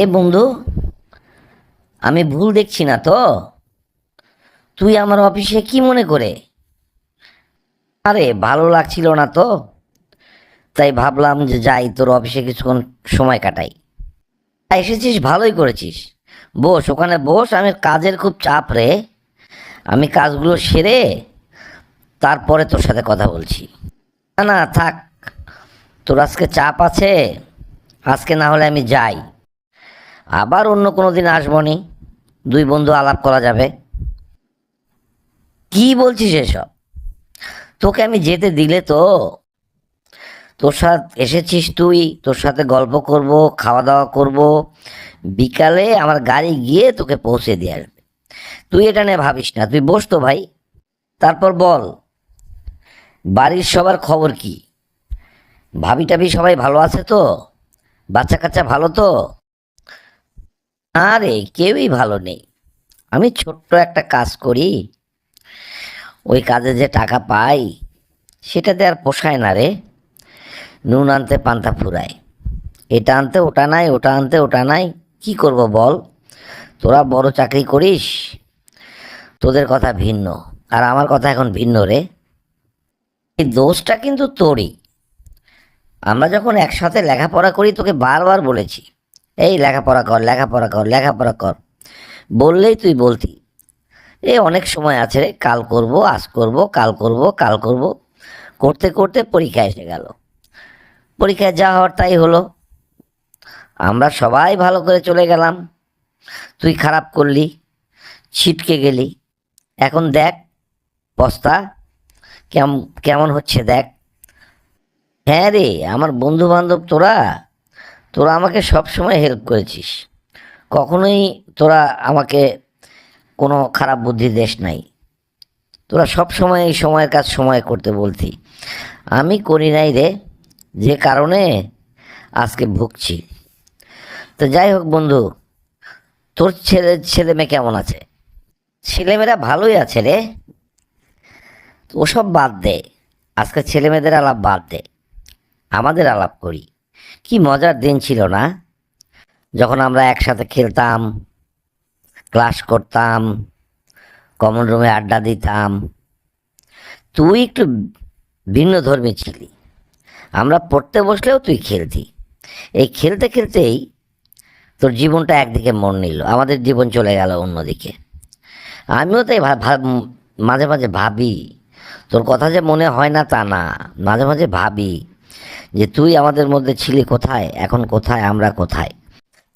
এ বন্ধু, আমি ভুল দেখছি না তো? তুই আমার অফিসে কি মনে করে? আরে ভালো লাগছিল না তো, তাই ভাবলাম যে যাই তোর অফিসে কিছুক্ষণ সময় কাটাই। এসেছিস, ভালোই করেছিস। বস, ওখানে বস। আমি কাজের খুব চাপ রে। আমি কাজগুলো সেরে তারপরে তোর সাথে কথা বলছি। না না, থাক। তোর আজকে চাপ আছে, আজকে না হলে আমি যাই। আবার অন্য কোনো দিন আসবো নি, দুই বন্ধু আলাপ করা যাবে। কি বলছিস এসব? তোকে আমি যেতে দিলে তো? তোর সাথে এসেছিস তুই, তোর সাথে গল্প করব, খাওয়া দাওয়া করব, বিকালে আমার গাড়ি গিয়ে তোকে পৌঁছে দিয়ে আসবে। তুই এটা নিয়ে ভাবিস না, তুই বস তো ভাই। তারপর বল, বাড়ির সবার খবর কি? ভাবি টাবি সবাই ভালো আছে তো? বাচ্চা কাচ্চা ভালো তো? আরে কেউই ভালো নেই। আমি ছোট্ট একটা কাজ করি, ওই কাজে যে টাকা পাই সেটাতে আর পোষায় না রে। নুন আনতে পান্তা ফুরায়। এটা আনতে ওটা নাই, ওটা আনতে ওটা নাই। কি করব বল? তোরা বড় চাকরি করিস, তোদের কথা ভিন্ন, আর আমার কথা এখন ভিন্ন রে। এই দোষটা কিন্তু তোরই। আমরা যখন একসাথে লেখাপড়া করি তোকে বারবার বলেছি, এই লেখাপড়া কর, লেখাপড়া কর, লেখাপড়া কর। বললেই তুই বলতি, এ অনেক সময় আছে রে, কাল করব, আজ করব, কাল করব, কাল করব। করতে করতে পরীক্ষা এসে গেল। পরীক্ষায় যা হওয়ার তাই হলো। আমরা সবাই ভালো করে চলে গেলাম, তুই খারাপ করলি, ছিটকে গেলি। এখন দেখ বস্তা কেমন কেমন হচ্ছে দেখ। হ্যাঁ রে, আমার বন্ধু বান্ধব তোরা, তোরা আমাকে সব সময় হেল্প করেছিস। কখনোই তোরা আমাকে কোনো খারাপ বুদ্ধি দেস নাই। তোরা সব সময় এই সময়ের কাজ সময় করতে বলতি, আমি করি নাই রে, যে কারণে আজকে ভুগছি। তো যাই হোক বন্ধু, তোর ছেলে মেয়ে কেমন আছে? ছেলেমেয়েরা ভালোই আছে রে। ওসব বাদ দে, আজকে ছেলে মেয়েদের আলাপ বাদ দে, আমাদের আলাপ করি। কি মজার দিন ছিল না, যখন আমরা একসাথে খেলতাম, ক্লাস করতাম, কমন রুমে আড্ডা দিতাম। তুই একটু ভিন্ন ধর্মী ছিলি, আমরা পড়তে বসলেও তুই খেলতি। এই খেলতে খেলতেই তোর জীবনটা একদিকে মন নিল, আমাদের জীবন চলে গেল অন্যদিকে। আমিও তাই মাঝে মাঝে ভাবি, তোর কথা যে মনে হয় না তা না, মাঝে মাঝে ভাবি যে তুই আমাদের মধ্যে ছিলি কোথায়, এখন কোথায়, আমরা কোথায়।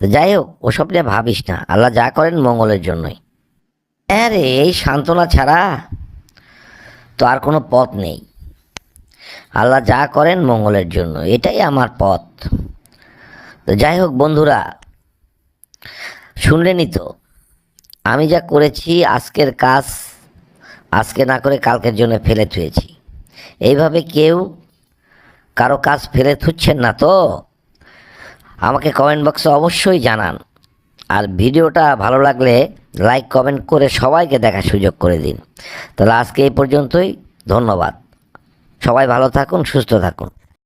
তো যাই হোক, ওসব নিয়ে ভাবিস না, আল্লাহ যা করেন মঙ্গলের জন্যই। হ্যাঁ রে, এই সান্ত্বনা ছাড়া তো আর কোনো পথ নেই। আল্লাহ যা করেন মঙ্গলের জন্য, এটাই আমার পথ। তো যাই হোক বন্ধুরা, শুনলেনই তো আমি যা করেছি। আজকের কাজ আজকে না করে কালকের জন্য ফেলে থুয়েছি। এইভাবে কেউ কারো কাজ ফেলে থুচ্ছেন না তো? আমাকে কমেন্ট বক্সে অবশ্যই জানান। আর ভিডিওটা ভালো লাগলে লাইক কমেন্ট করে সবাইকে দেখার সুযোগ করে দিন। তাহলে আজকে এই পর্যন্তই। ধন্যবাদ। সবাই ভালো থাকুন, সুস্থ থাকুন।